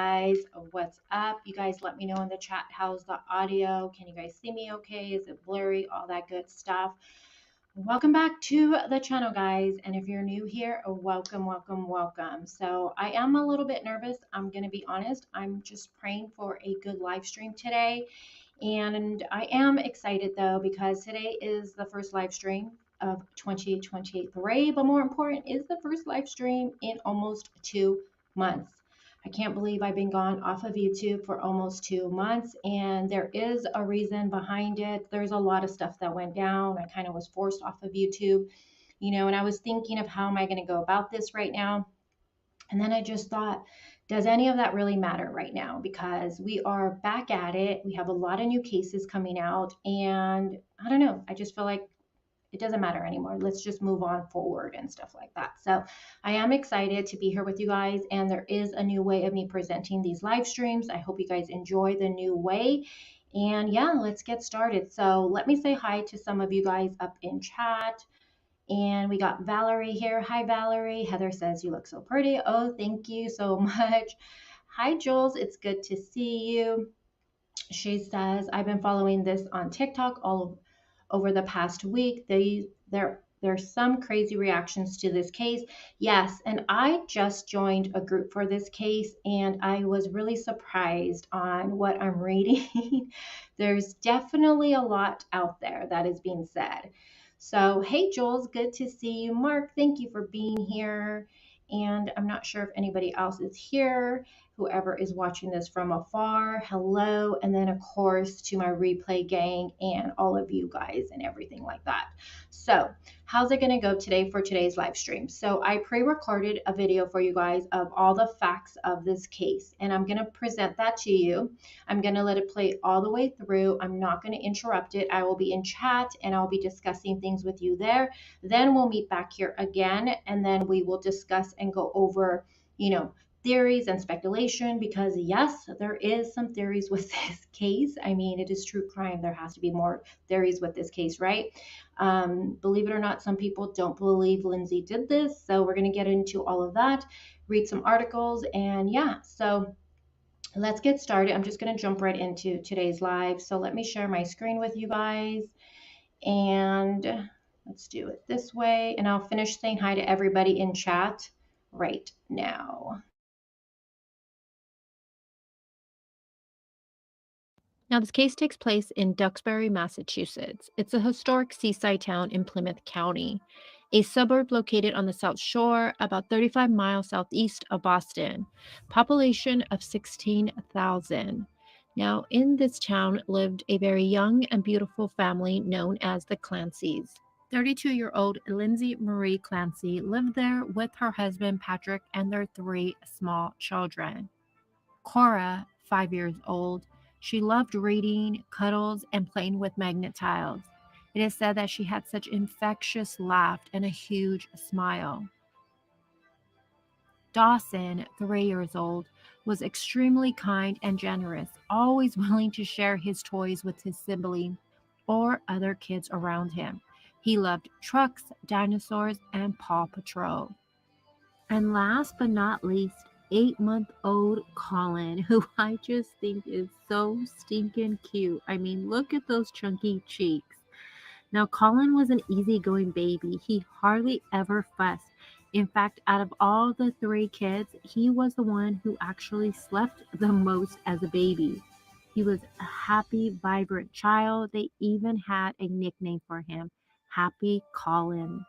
guys. What's up? You guys let me know in the chat. How's the audio? Can you guys see me okay? Is it blurry? All that good stuff. Welcome back to the channel, guys. And if you're new here, welcome, welcome, welcome. So I am a little bit nervous. I'm going to be honest. I'm just praying for a good live stream today. And I am excited though, because today is the first live stream of 2023, but more important is the first live stream in almost 2 months. I can't believe I've been gone off of YouTube for almost 2 months, and there is a reason behind it. There's a lot of stuff that went down. I kind of was forced off of YouTube, and I was thinking of how am I going to go about this right now. And then I just thought, does any of that really matter right now? Because we are back at it. We have a lot of new cases coming out, and I don't know. I just feel like it doesn't matter anymore. Let's just move on forward and stuff like that. So I am excited to be here with you guys, and there is a new way of me presenting these live streams. I hope you guys enjoy the new way. And yeah, let's get started. So let me say hi to some of you guys up in chat. And we got Valerie here. Hi, Valerie. Heather says you look so pretty. Oh, thank you so much. Hi, Jules. It's good to see you. She says, I've been following this on TikTok all over the past week. There's some crazy reactions to this case. Yes, and I just joined a group for this case, and I was really surprised on what I'm reading. There's definitely a lot out there that is being said. So, hey, Jules, good to see you. Mark, thank you for being here. And I'm not sure if anybody else is here. Whoever is watching this from afar, hello. And then, of course, to my replay gang and all of you guys and everything like that. So, how's it going to go today for today's live stream? So, I pre-recorded a video for you guys of all the facts of this case, and I'm going to present that to you. I'm going to let it play all the way through. I'm not going to interrupt it. I will be in chat and I'll be discussing things with you there. Then we'll meet back here again, and then we will discuss and go over, theories and speculation, because yes, there is some theories with this case. I mean, it is true crime. There has to be more theories with this case, right? Believe it or not, some people don't believe Lindsay did this. So we're going to get into all of that, read some articles, and yeah, so let's get started. I'm just going to jump right into today's live. So let me share my screen with you guys, and let's do it this way. And I'll finish saying hi to everybody in chat right now. Now, this case takes place in Duxbury, Massachusetts. It's a historic seaside town in Plymouth County, a suburb located on the South Shore, about 35 miles southeast of Boston. Population of 16,000. Now, in this town lived a very young and beautiful family known as the Clancys. 32-year-old Lindsay Marie Clancy lived there with her husband Patrick and their 3 small children. Cora, 5 years old, she loved reading, cuddles, and playing with magnet tiles. It is said that she had such infectious laugh and a huge smile. Dawson, 3 years old, was extremely kind and generous, always willing to share his toys with his sibling or other kids around him. He loved trucks, dinosaurs, and Paw Patrol. And last but not least, 8-month-old Colin, who I just think is so stinking cute. I mean, look at those chunky cheeks. Now, Colin was an easygoing baby. He hardly ever fussed. In fact, out of all the 3 kids, he was the one who actually slept the most as a baby. He was a happy, vibrant child. They even had a nickname for him, Happy Colin.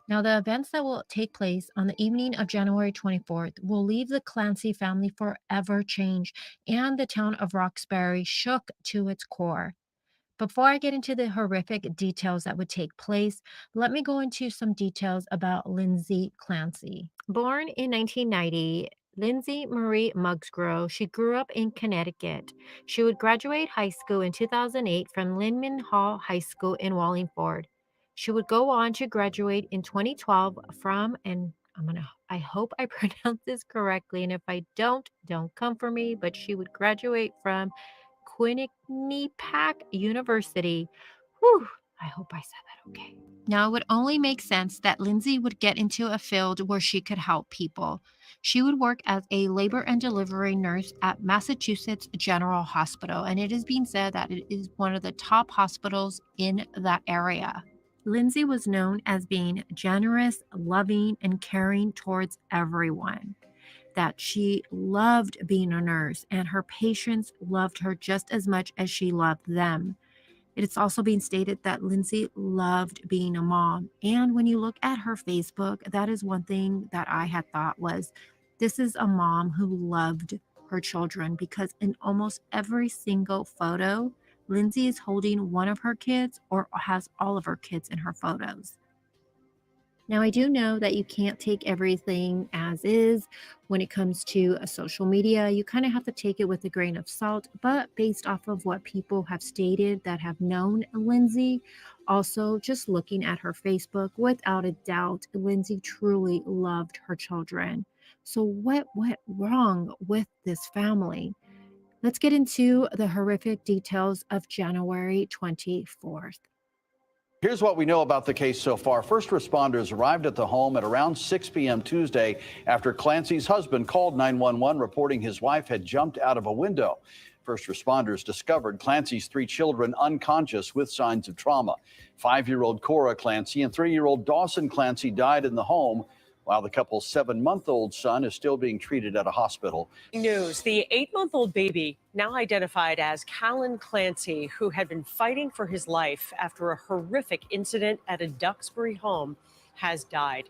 Now, the events that will take place on the evening of January 24th will leave the Clancy family forever changed, and the town of Roxbury shook to its core. Before I get into the horrific details that would take place, let me go into some details about Lindsay Clancy. Born in 1990, Lindsay Marie Mugsgrow, she grew up in Connecticut. She would graduate high school in 2008 from Linman Hall High School in Wallingford. She would go on to graduate in 2012 from, and I hope I pronounce this correctly, and if I don't come for me, but she would graduate from Quinnipiac University. Whew, I hope I said that okay. Now, it would only make sense that Lindsay would get into a field where she could help people. She would work as a labor and delivery nurse at Massachusetts General Hospital, and it is being said that it is one of the top hospitals in that area. Lindsay was known as being generous, loving, and caring towards everyone. That she loved being a nurse, and her patients loved her just as much as she loved them. It is also being stated that Lindsay loved being a mom. And when you look at her Facebook, that is one thing that I had thought was this is a mom who loved her children, because in almost every single photo, Lindsay is holding one of her kids or has all of her kids in her photos. Now, I do know that you can't take everything as is when it comes to social media. You kind of have to take it with a grain of salt, but based off of what people have stated that have known Lindsay, also just looking at her Facebook, without a doubt, Lindsay truly loved her children. So, what went wrong with this family? Let's get into the horrific details of January 24th. Here's what we know about the case so far. First responders arrived at the home at around 6 p.m. Tuesday after Clancy's husband called 911 reporting his wife had jumped out of a window. First responders discovered Clancy's 3 children unconscious with signs of trauma. 5-year-old Cora Clancy and 3-year-old Dawson Clancy died in the home, while the couple's 7-month-old son is still being treated at a hospital. News. The 8-month-old baby, now identified as Callan Clancy, who had been fighting for his life after a horrific incident at a Duxbury home, has died.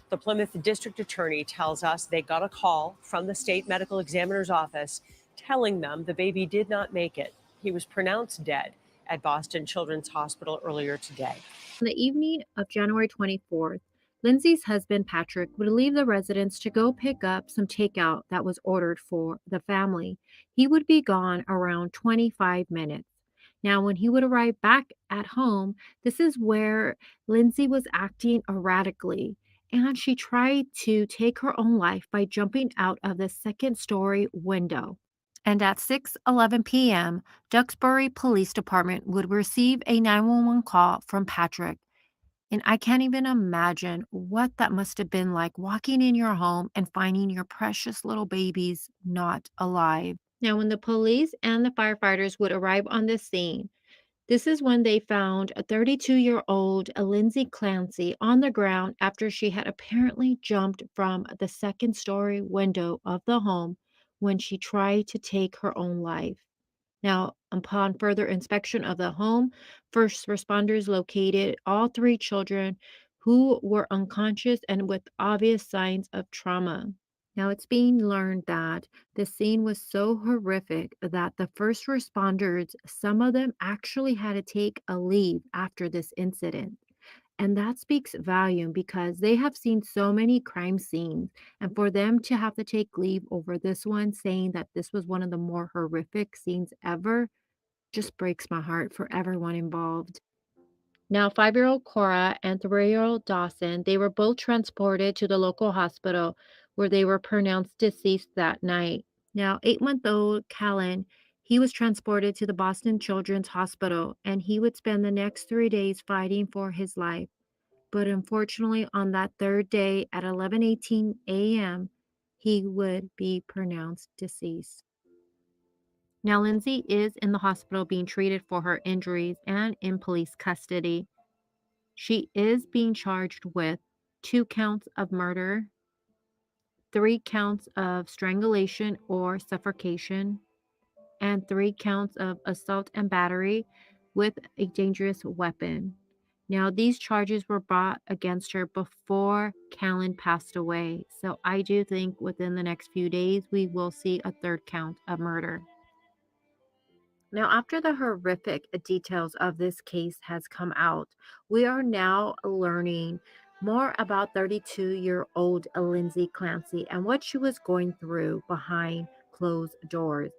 The Plymouth District Attorney tells us they got a call from the state medical examiner's office telling them the baby did not make it. He was pronounced dead at Boston Children's Hospital earlier today. On the evening of January 24th, Lindsay's husband, Patrick, would leave the residence to go pick up some takeout that was ordered for the family. He would be gone around 25 minutes. Now, when he would arrive back at home, this is where Lindsay was acting erratically, and she tried to take her own life by jumping out of the second-story window. And at 6:11 p.m., Duxbury Police Department would receive a 911 call from Patrick. And I can't even imagine what that must have been like, walking in your home and finding your precious little babies not alive. Now, when the police and the firefighters would arrive on the scene, this is when they found a 32-year-old Lindsay Clancy on the ground after she had apparently jumped from the second-story window of the home when she tried to take her own life. Now, upon further inspection of the home, first responders located all 3 children who were unconscious and with obvious signs of trauma. Now, it's being learned that the scene was so horrific that the first responders, some of them actually had to take a leave after this incident. And that speaks volume because they have seen so many crime scenes. And for them to have to take leave over this one, saying that this was one of the more horrific scenes ever, just breaks my heart for everyone involved. Now, 5-year-old Cora and 3-year-old Dawson, they were both transported to the local hospital where they were pronounced deceased that night. Now, 8-month-old Callan, he was transported to the Boston Children's Hospital, and he would spend the next 3 days fighting for his life. But unfortunately, on that third day at 11:18 a.m., he would be pronounced deceased. Now, Lindsay is in the hospital being treated for her injuries and in police custody. She is being charged with 2 counts of murder, 3 counts of strangulation or suffocation, and 3 counts of assault and battery with a dangerous weapon. Now, these charges were brought against her before Callan passed away. So I do think within the next few days, we will see a 3rd count of murder. Now, after the horrific details of this case has come out, we are now learning more about 32-year-old Lindsay Clancy and what she was going through behind closed doors.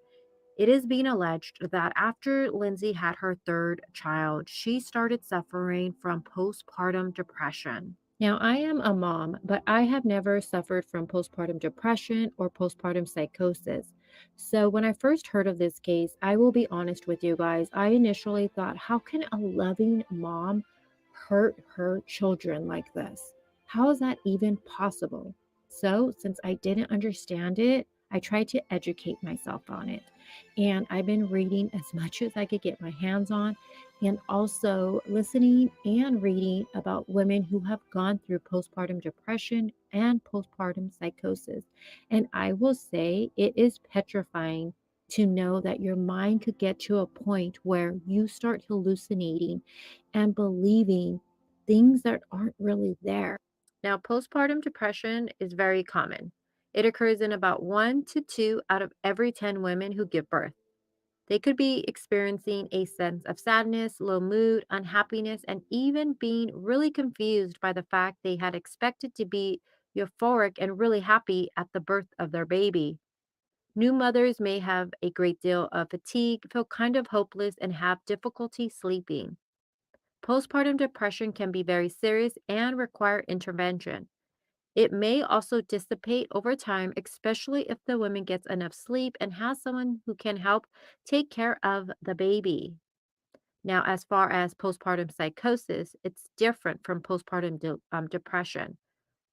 It is being alleged that after Lindsay had her 3rd child, she started suffering from postpartum depression. Now, I am a mom, but I have never suffered from postpartum depression or postpartum psychosis. So, when I first heard of this case, I will be honest with you guys, I initially thought, how can a loving mom hurt her children like this? How is that even possible? So, since I didn't understand it, I tried to educate myself on it. And I've been reading as much as I could get my hands on, and also listening and reading about women who have gone through postpartum depression and postpartum psychosis. And I will say it is petrifying to know that your mind could get to a point where you start hallucinating and believing things that aren't really there. Now, postpartum depression is very common. It occurs in about 1 to 2 out of every 10 women who give birth. They could be experiencing a sense of sadness, low mood, unhappiness, and even being really confused by the fact they had expected to be euphoric and really happy at the birth of their baby. New mothers may have a great deal of fatigue, feel kind of hopeless, and have difficulty sleeping. Postpartum depression can be very serious and require intervention. It may also dissipate over time, especially if the woman gets enough sleep and has someone who can help take care of the baby. Now, as far as postpartum psychosis, it's different from postpartum depression.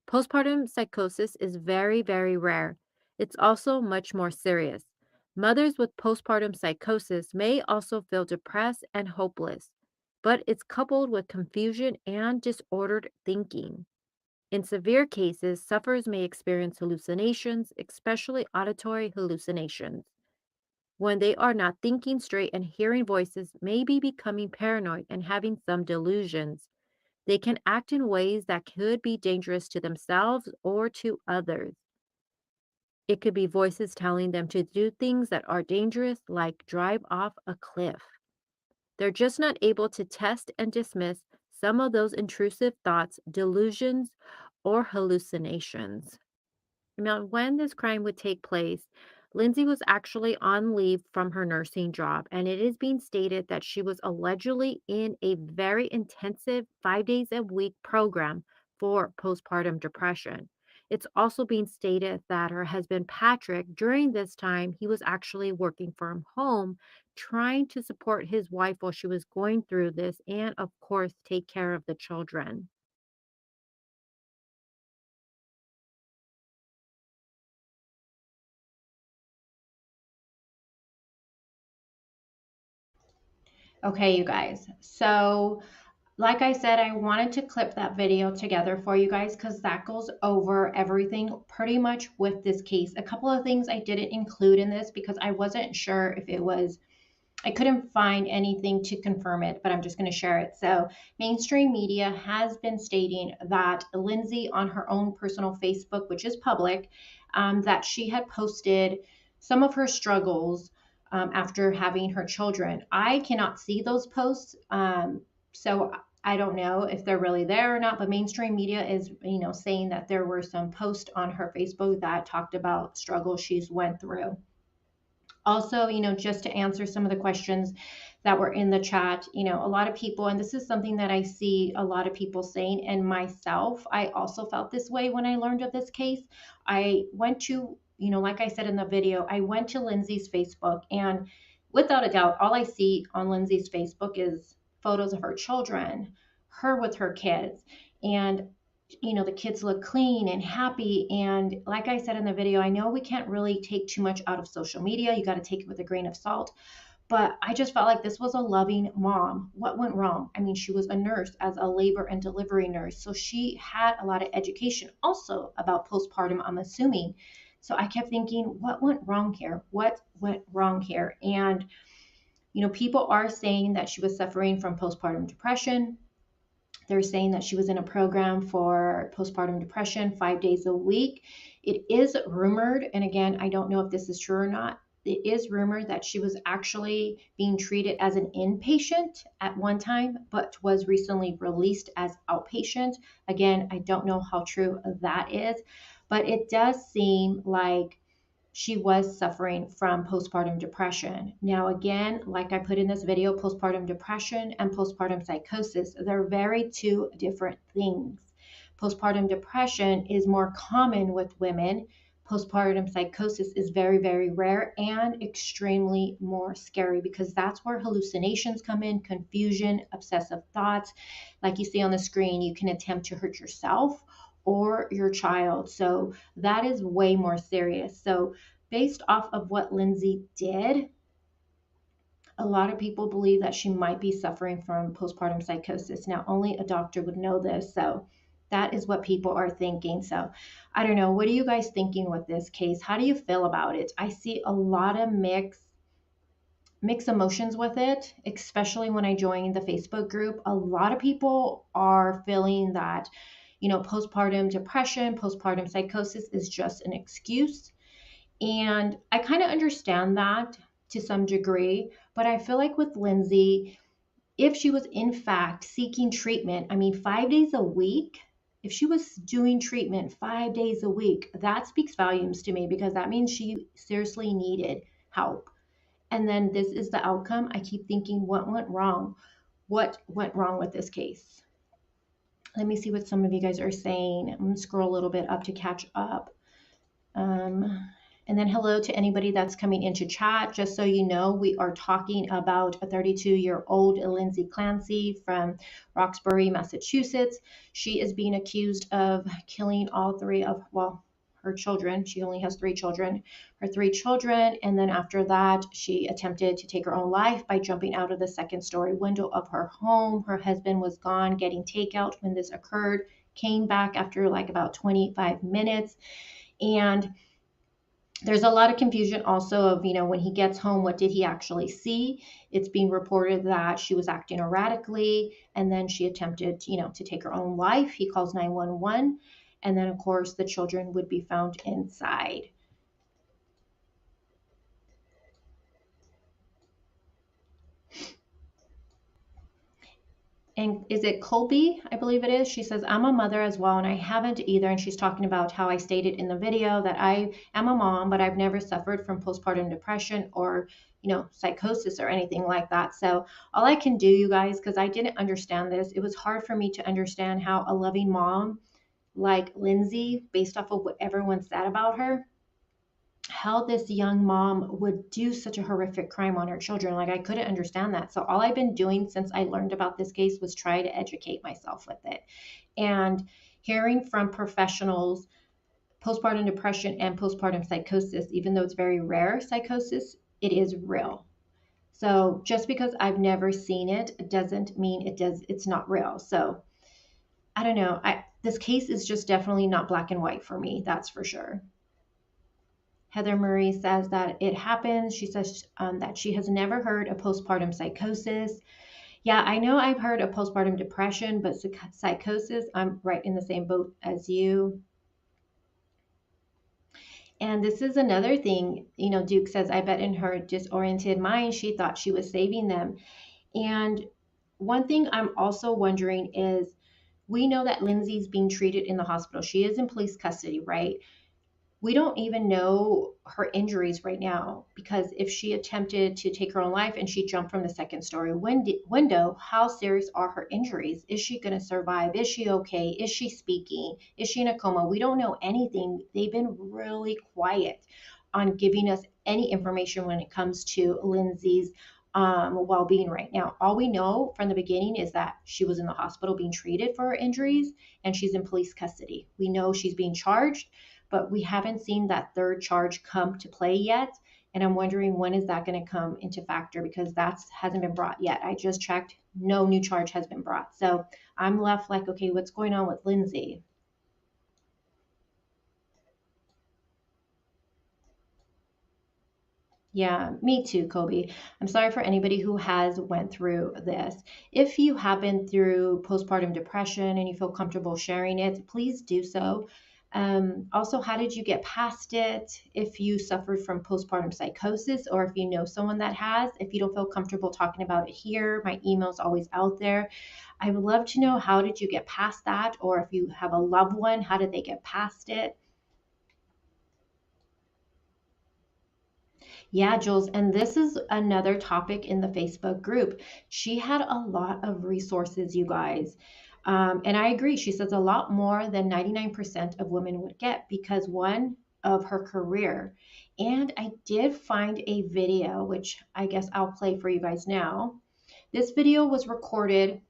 Postpartum psychosis is very, very rare. It's also much more serious. Mothers with postpartum psychosis may also feel depressed and hopeless, but it's coupled with confusion and disordered thinking. In severe cases, sufferers may experience hallucinations, especially auditory hallucinations. When they are not thinking straight and hearing voices, may be becoming paranoid and having some delusions. They can act in ways that could be dangerous to themselves or to others. It could be voices telling them to do things that are dangerous, like drive off a cliff. They're just not able to test and dismiss some of those intrusive thoughts, delusions, or hallucinations. Now, when this crime would take place, Lindsay was actually on leave from her nursing job, and it is being stated that she was allegedly in a very intensive 5 days a week program for postpartum depression. It's also being stated that her husband Patrick, during this time, he was actually working from home, trying to support his wife while she was going through this, and of course, take care of the children. Okay, you guys. So, like I said, I wanted to clip that video together for you guys because that goes over everything pretty much with this case. A couple of things I didn't include in this because I wasn't sure if it was, I couldn't find anything to confirm it, but I'm just going to share it. So, mainstream media has been stating that Lindsay, on her own personal Facebook, which is public, that she had posted some of her struggles after having her children. I cannot see those posts, so I don't know if they're really there or not. But mainstream media is, saying that there were some posts on her Facebook that talked about struggles she's went through. Also, just to answer some of the questions that were in the chat, a lot of people, and this is something that I see a lot of people saying, and myself, I also felt this way when I learned of this case. I went to, like I said in the video, I went to Lindsay's Facebook, and without a doubt, all I see on Lindsay's Facebook is photos of her children, her with her kids. And the kids look clean and happy. And like I said in the video, I know we can't really take too much out of social media. You got to take it with a grain of salt. But I just felt like this was a loving mom. What went wrong? I mean, she was a nurse, as a labor and delivery nurse. So she had a lot of education also about postpartum, I'm assuming. So I kept thinking, what went wrong here? What went wrong here? And, people are saying that she was suffering from postpartum depression. They're saying that she was in a program for postpartum depression 5 days a week. It is rumored, and again, I don't know if this is true or not. It is rumored that she was actually being treated as an inpatient at one time, but was recently released as outpatient. Again, I don't know how true that is, but it does seem like she was suffering from postpartum depression. Now, again, like I put in this video, postpartum depression and postpartum psychosis, they're very two different things. Postpartum depression is more common with women. postpartum psychosis is very, very rare and extremely more scary, because that's where hallucinations come in, confusion, obsessive thoughts. Like you see on the screen, you can attempt to hurt yourself or your child. So that is way more serious. So based off of what Lindsay did, a lot of people believe that she might be suffering from postpartum psychosis. Now, only a doctor would know this. So that is what people are thinking. So I don't know. What are you guys thinking with this case? How do you feel about it? I see a lot of mixed emotions with it, especially when I joined the Facebook group. A lot of people are feeling that, postpartum depression, postpartum psychosis is just an excuse. And I kind of understand that to some degree, but I feel like with Lindsay, if she was in fact seeking treatment, 5 days a week, if she was doing treatment 5 days a week, that speaks volumes to me, because that means she seriously needed help. And then this is the outcome. I keep thinking, what went wrong? What went wrong with this case? Let me see what some of you guys are saying. I'm going to scroll a little bit up to catch up. And then hello to anybody that's coming into chat. Just so you know, we are talking about a 32-year-old Lindsay Clancy from Roxbury, Massachusetts. She is being accused of killing all three of, her children. She only has 3 children, her 3 children. And then after that, she attempted to take her own life by jumping out of the 2nd-story window of her home. Her husband was gone getting takeout when this occurred, came back after like about 25 minutes. And there's a lot of confusion also of, when he gets home, what did he actually see? It's being reported that she was acting erratically, and then she attempted, to take her own life. He calls 911, and then, of course, the children would be found inside. And is it Colby? I believe it is. She says, I'm a mother as well, and I haven't either. And she's talking about how I stated in the video that I am a mom, but I've never suffered from postpartum depression or, psychosis or anything like that. So all I can do, you guys, because I didn't understand this, it was hard for me to understand how a loving mom like Lindsay, based off of what everyone said about her, how this young mom would do such a horrific crime on her children. Like, I couldn't understand that. So all I've been doing since I learned about this case was try to educate myself with it. And hearing from professionals, postpartum depression and postpartum psychosis, even though it's very rare psychosis, it is real. So just because I've never seen it doesn't mean it's not real. So I don't know. This case is just definitely not black and white for me. That's for sure. Heather Marie says that it happens. She says that she has never heard of postpartum psychosis. Yeah, I know I've heard of postpartum depression, but psychosis, I'm right in the same boat as you. And this is another thing, Duke says, I bet in her disoriented mind, she thought she was saving them. And one thing I'm also wondering is, we know that Lindsay's being treated in the hospital. She is in police custody, right? We don't even know her injuries right now, because if she attempted to take her own life and she jumped from the 2nd-story window, how serious are her injuries? Is she going to survive? Is she okay? Is she speaking? Is she in a coma? We don't know anything. They've been really quiet on giving us any information when it comes to Lindsay's well-being right now. All we know from the beginning is that she was in the hospital being treated for her injuries, and she's in police custody. We know she's being charged, but we haven't seen that 3rd charge come to play yet. And I'm wondering, when is that going to come into factor, because that hasn't been brought yet. I just checked, no new charge has been brought. So I'm left like, okay, what's going on with Lindsay? Yeah, me too, Kobe. I'm sorry for anybody who has went through this. If you have been through postpartum depression and you feel comfortable sharing it, please do so. Also, how did you get past it? If you suffered from postpartum psychosis, or if you know someone that has, if you don't feel comfortable talking about it here, my email's always out there. I would love to know, how did you get past that? Or if you have a loved one, how did they get past it? Yeah, Jules, and this is another topic in the Facebook group. She had a lot of resources, you guys. And I agree. She says a lot more than 99% of women would get, because one, of her career. And I did find a video, which I guess I'll play for you guys now. This video was recorded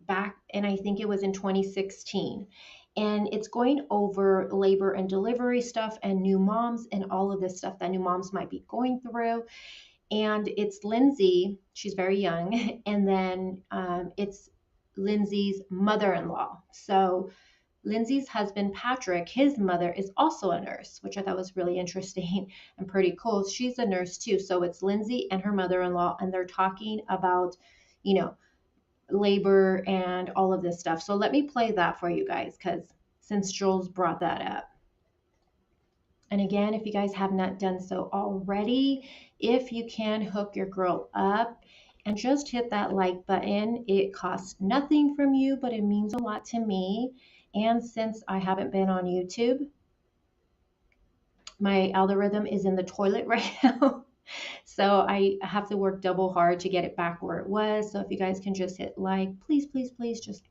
back, and I think it was in 2016. And it's going over labor and delivery stuff and new moms and all of this stuff that new moms might be going through. And it's Lindsay, she's very young, and then it's Lindsay's mother-in-law. So Lindsay's husband, Patrick, his mother is also a nurse, which I thought was really interesting and pretty cool. She's a nurse too. So it's Lindsay and her mother-in-law, and they're talking about, you know, labor and all of this stuff. So let me play that for you guys, because since Jules brought that up. And again, if you guys have not done so already, if you can hook your girl up and just hit that like button. It costs nothing from you, but it means a lot to me. And since I haven't been on YouTube, my algorithm is in the toilet right now. So I have to work double hard to get it back where it was. So if you guys can just hit like, please, please, please just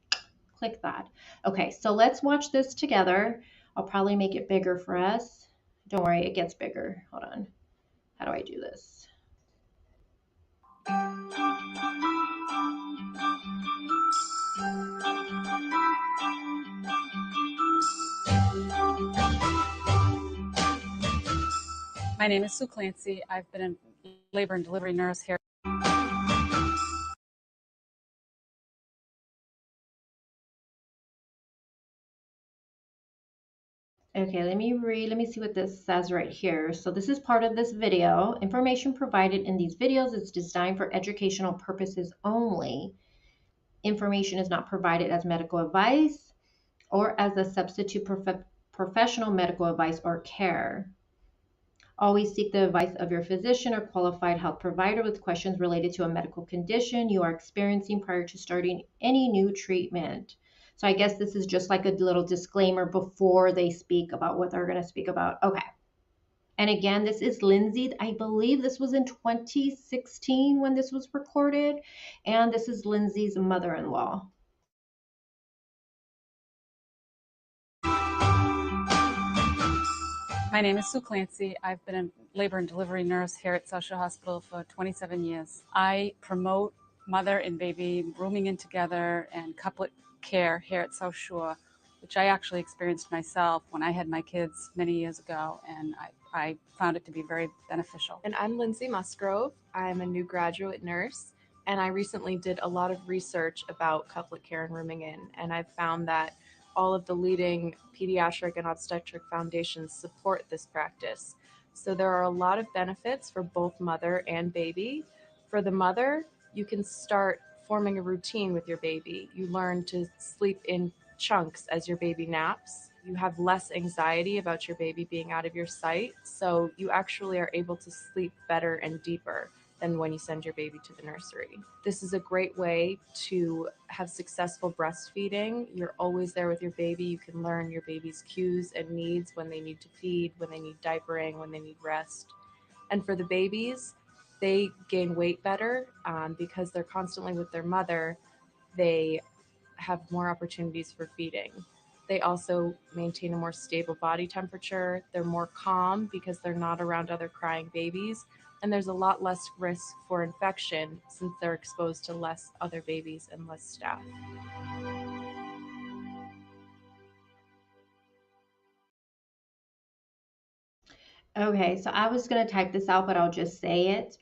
click that. Okay, so let's watch this together. I'll probably make it bigger for us. Don't worry, it gets bigger. Hold on. How do I do this? My name is Sue Clancy. I've been a labor and delivery nurse here. Okay, let me see what this says right here. So this is part of this video. Information provided in these videos is designed for educational purposes only. Information is not provided as medical advice or as a substitute professional medical advice or care. Always seek the advice of your physician or qualified health provider with questions related to a medical condition you are experiencing prior to starting any new treatment. So I guess this is just like a little disclaimer before they speak about what they're going to speak about. Okay. And again, this is Lindsay. I believe this was in 2016 when this was recorded. And this is Lindsay's mother-in-law. My name is Sue Clancy. I've been a labor and delivery nurse here at South Shore Hospital for 27 years. I promote mother and baby rooming in together and couplet care here at South Shore, which I actually experienced myself when I had my kids many years ago, and I found it to be very beneficial. And I'm Lindsay Musgrove. I'm a new graduate nurse, and I recently did a lot of research about couplet care and rooming in, and I've found that all of the leading pediatric and obstetric foundations support this practice. So there are a lot of benefits for both mother and baby. For the mother, you can start forming a routine with your baby. You learn to sleep in chunks as your baby naps. You have less anxiety about your baby being out of your sight, so you actually are able to sleep better and deeper than when you send your baby to the nursery. This is a great way to have successful breastfeeding. You're always there with your baby. You can learn your baby's cues and needs when they need to feed, when they need diapering, when they need rest. And for the babies, they gain weight better because they're constantly with their mother. They have more opportunities for feeding. They also maintain a more stable body temperature. They're more calm because they're not around other crying babies. And there's a lot less risk for infection since they're exposed to less other babies and less staff. Okay, so I was going to type this out, but I'll just say it.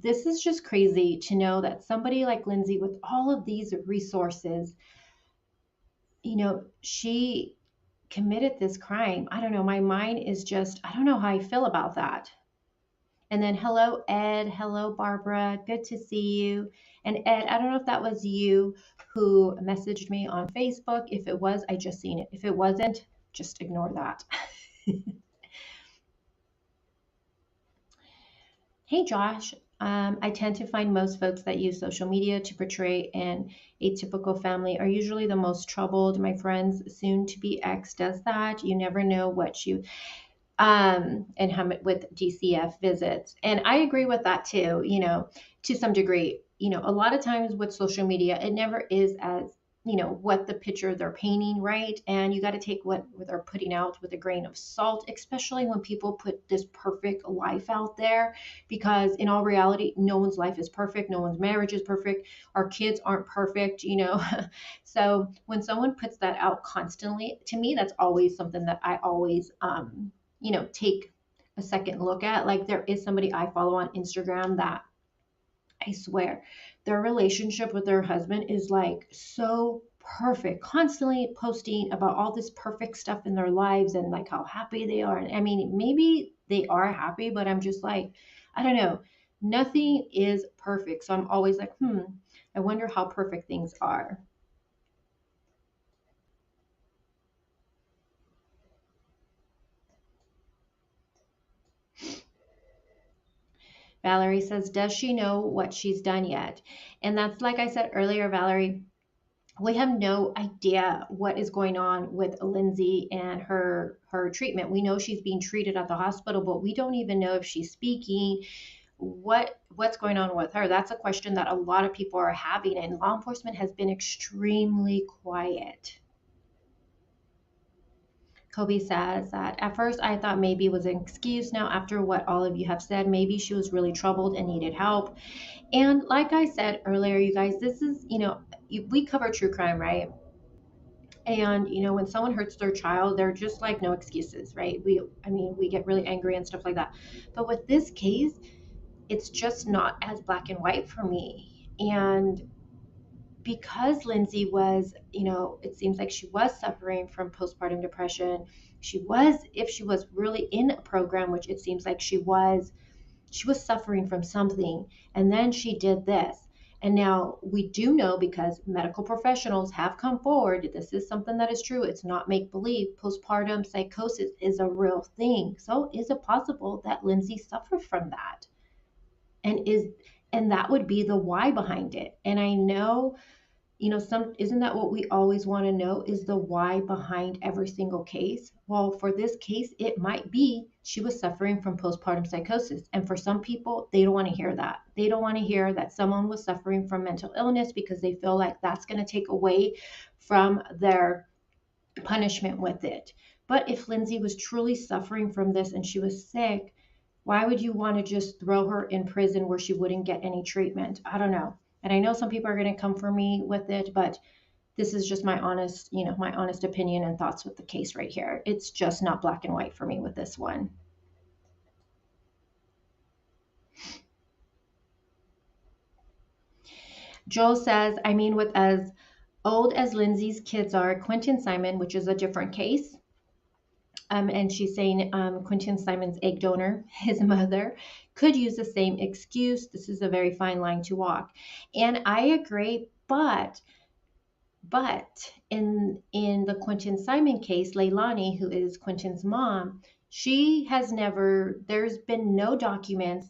This is just crazy to know that somebody like Lindsay, with all of these resources, you know, she committed this crime. I don't know. My mind is just, I don't know how I feel about that. And then hello, Ed. Hello, Barbara. Good to see you. And Ed, I don't know if that was you who messaged me on Facebook. If it was, I just seen it. If it wasn't, just ignore that. Hey, Josh. I tend to find most folks that use social media to portray an atypical family are usually the most troubled. My friend's soon-to-be ex does that. You never know what you... and how with DCF visits. And I agree with that too, you know, to some degree. You know, a lot of times with social media, it never is as what the picture they're painting, right? And you got to take what they're putting out with a grain of salt, especially when people put this perfect life out there, because in all reality, no one's life is perfect. No one's marriage is perfect. Our kids aren't perfect, So when someone puts that out constantly, to me, that's always something that I always, take a second look at. Like, there is somebody I follow on Instagram that I swear, their relationship with their husband is like so perfect, constantly posting about all this perfect stuff in their lives and like how happy they are. And I mean, maybe they are happy, but I'm just like, I don't know. Nothing is perfect. So I'm always like, I wonder how perfect things are. Valerie says, does she know what she's done yet? And that's like I said earlier, Valerie, we have no idea what is going on with Lindsay and her treatment. We know she's being treated at the hospital, but we don't even know if she's speaking. What's going on with her? That's a question that a lot of people are having, and law enforcement has been extremely quiet. Kobe says that at first I thought maybe it was an excuse. Now, after what all of you have said, maybe she was really troubled and needed help. And like I said earlier, you guys, this is, we cover true crime, right? And when someone hurts their child, they're just like no excuses, right? We get really angry and stuff like that. But with this case, it's just not as black and white for me. And because Lindsay was, it seems like she was suffering from postpartum depression. If she was really in a program, which it seems like she was suffering from something. And then she did this. And now we do know, because medical professionals have come forward, this is something that is true. It's not make believe. Postpartum psychosis is a real thing. So is it possible that Lindsay suffered from that? And that would be the why behind it. And I know, isn't that what we always want to know, is the why behind every single case? Well, for this case, it might be she was suffering from postpartum psychosis. And for some people, they don't want to hear that. They don't want to hear that someone was suffering from mental illness, because they feel like that's going to take away from their punishment with it. But if Lindsay was truly suffering from this and she was sick, why would you want to just throw her in prison where she wouldn't get any treatment? I don't know. And I know some people are going to come for me with it, but this is just my honest, my honest opinion and thoughts with the case right here. It's just not black and white for me with this one. Joel says, with as old as Lindsay's kids are, Quentin Simon, which is a different case, and she's saying Quentin Simon's egg donor, his mother, could use the same excuse. This is a very fine line to walk. And I agree, but in the Quentin Simon case, Leilani, who is Quentin's mom, there's been no documents,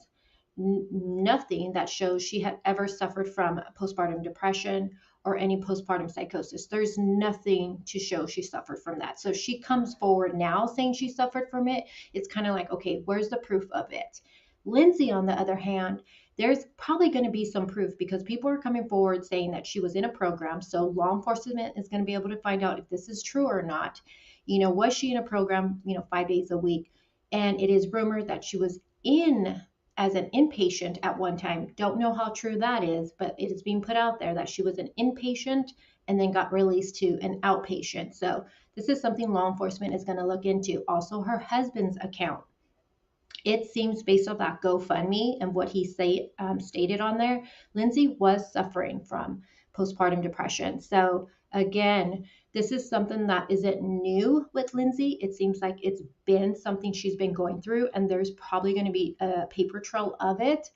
nothing that shows she had ever suffered from postpartum depression or any postpartum psychosis. There's nothing to show she suffered from that. So she comes forward now saying she suffered from it. It's kind of like, okay, where's the proof of it? Lindsay, on the other hand, there's probably going to be some proof, because people are coming forward saying that she was in a program. So law enforcement is going to be able to find out if this is true or not. Was she in a program, 5 days a week? And it is rumored that she was in as an inpatient at one time. Don't know how true that is, but it is being put out there that she was an inpatient and then got released to an outpatient. So this is something law enforcement is going to look into. Also, her husband's account. It seems, based on that GoFundMe and what he stated on there, Lindsay was suffering from postpartum depression. So again, this is something that isn't new with Lindsay. It seems like it's been something she's been going through, and there's probably going to be a paper trail of it.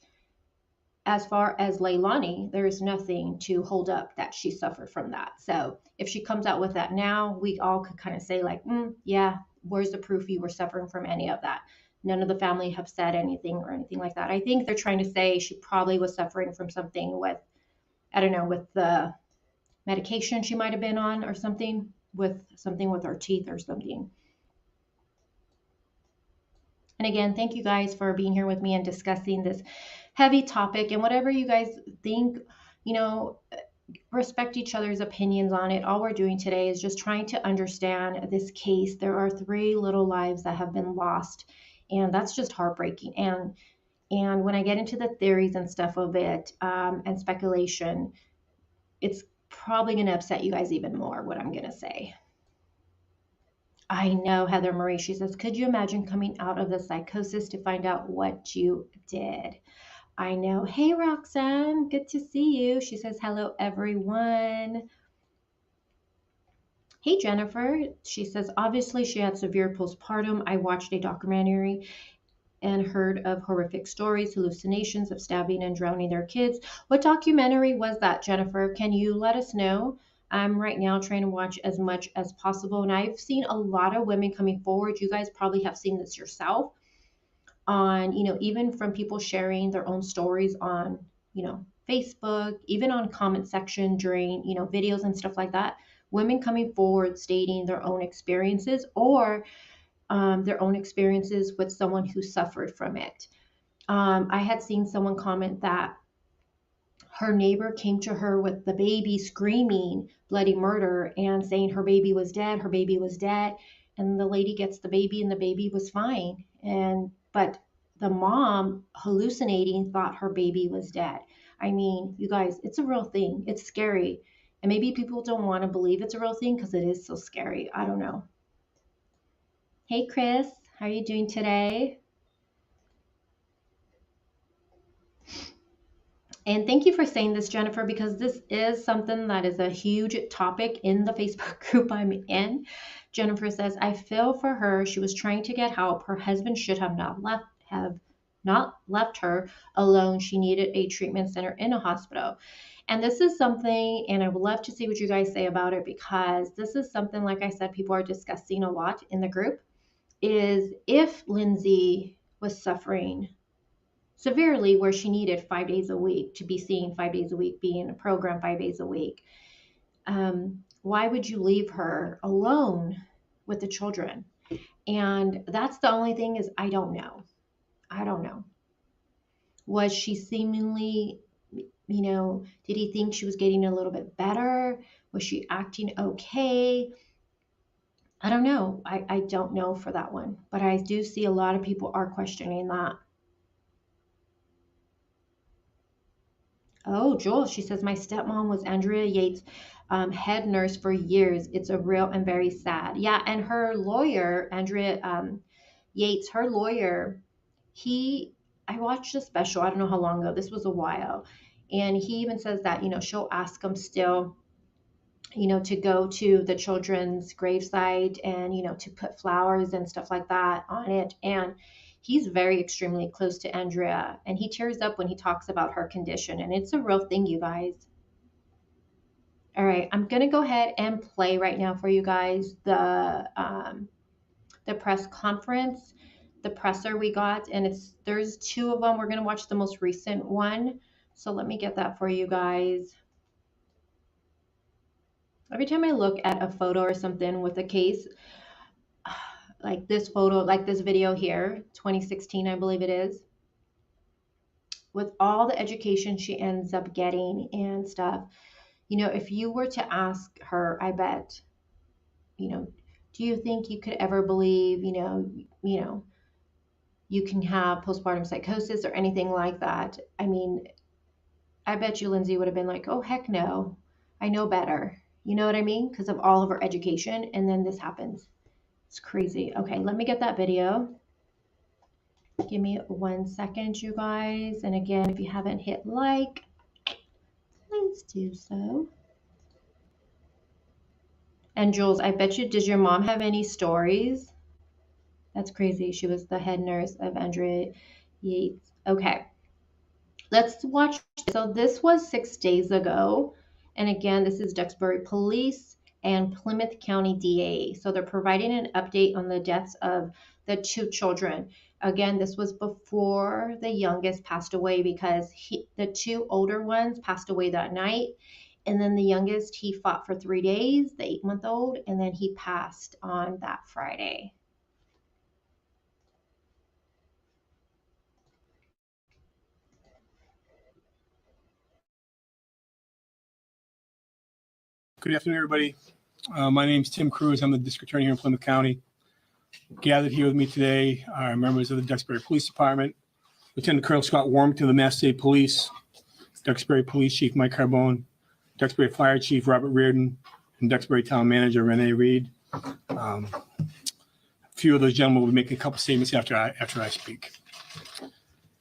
As far as Leilani, there is nothing to hold up that she suffered from that. So if she comes out with that now, we all could kind of say like, yeah, where's the proof you were suffering from any of that? None of the family have said anything or anything like that. I think they're trying to say she probably was suffering from something with, I don't know, with the medication she might have been on, or something with her teeth or something. And again, thank you guys for being here with me and discussing this heavy topic. And whatever you guys think, respect each other's opinions on it. All we're doing today is just trying to understand this case. There are 3 little lives that have been lost, and that's just heartbreaking. And when I get into the theories and stuff of it, and speculation, it's probably going to upset you guys even more, what I'm going to say. I know, Heather Marie, she says, could you imagine coming out of the psychosis to find out what you did? I know. Hey, Roxanne, good to see you. She says, hello, everyone. Hey, Jennifer. She says, obviously she had severe postpartum. I watched a documentary and heard of horrific stories, hallucinations of stabbing and drowning their kids. What documentary was that, Jennifer? Can you let us know? I'm right now trying to watch as much as possible, and I've seen a lot of women coming forward. You guys probably have seen this yourself on, even from people sharing their own stories on, Facebook, even on comment section during, videos and stuff like that. Women coming forward stating their own experiences or their own experiences with someone who suffered from it. I had seen someone comment that her neighbor came to her with the baby screaming bloody murder and saying her baby was dead, her baby was dead. And the lady gets the baby and the baby was fine. But the mom hallucinating thought her baby was dead. I mean, you guys, it's a real thing. It's scary. And maybe people don't want to believe it's a real thing because it is so scary. I don't know. Hey, Chris, how are you doing today? And thank you for saying this, Jennifer, because this is something that is a huge topic in the Facebook group I'm in. Jennifer says, I feel for her. She was trying to get help. Her husband should have not left her alone. She needed a treatment center in a hospital. And this is something, and I would love to see what you guys say about it, because this is something, like I said, people are discussing a lot in the group, is if Lindsay was suffering severely where she needed 5 days a week to be seen 5 days a week, be in a program 5 days a week, why would you leave her alone with the children? And that's the only thing, is I don't know. Was she seemingly, did he think she was getting a little bit better? Was she acting okay? I don't know. I don't know for that one, but I do see a lot of people are questioning that. Oh, Jules, she says, my stepmom was Andrea Yates' head nurse for years. It's a real and very sad. Yeah, and her lawyer, Andrea Yates, her lawyer, I watched a special, I don't know how long ago, this was a while, and he even says that, she'll ask him still, to go to the children's gravesite and, to put flowers and stuff like that on it. And he's very extremely close to Andrea, and he tears up when he talks about her condition, and it's a real thing, you guys. All right, I'm gonna go ahead and play right now for you guys the press conference, the presser we got, and there's 2 of them. We're gonna watch the most recent one, so let me get that for you guys. Every time I look at a photo or something with a case, like this photo, like this video here, 2016, I believe it is, with all the education she ends up getting and stuff, if you were to ask her, I bet, do you think you could ever believe, you can have postpartum psychosis or anything like that? I mean, I bet you Lindsay would have been like, oh, heck no, I know better. You know what I mean? Because of all of her education, and then this happens. It's crazy. Okay, let me get that video. Give me 1 second, you guys. And again, if you haven't hit like, please do so. And Jules, I bet you, does your mom have any stories? That's crazy. She was the head nurse of Andrea Yates. Okay, let's watch. So this was 6 days ago. And again, this is Duxbury Police and Plymouth County DA. So they're providing an update on the deaths of the 2 children. Again, this was before the youngest passed away, because the 2 older ones passed away that night. And then the youngest, he fought for 3 days, the 8-month-old, and then he passed on that Friday. Good afternoon, everybody. My name is Tim Cruz. I'm the district attorney here in Plymouth County. Gathered here with me today are members of the Duxbury Police Department, Lieutenant Colonel Scott Warmington of the Mass State Police, Duxbury Police Chief Mike Carbone, Duxbury Fire Chief Robert Reardon, and Duxbury Town Manager Renee Reed. A few of those gentlemen will be making a couple statements after I speak.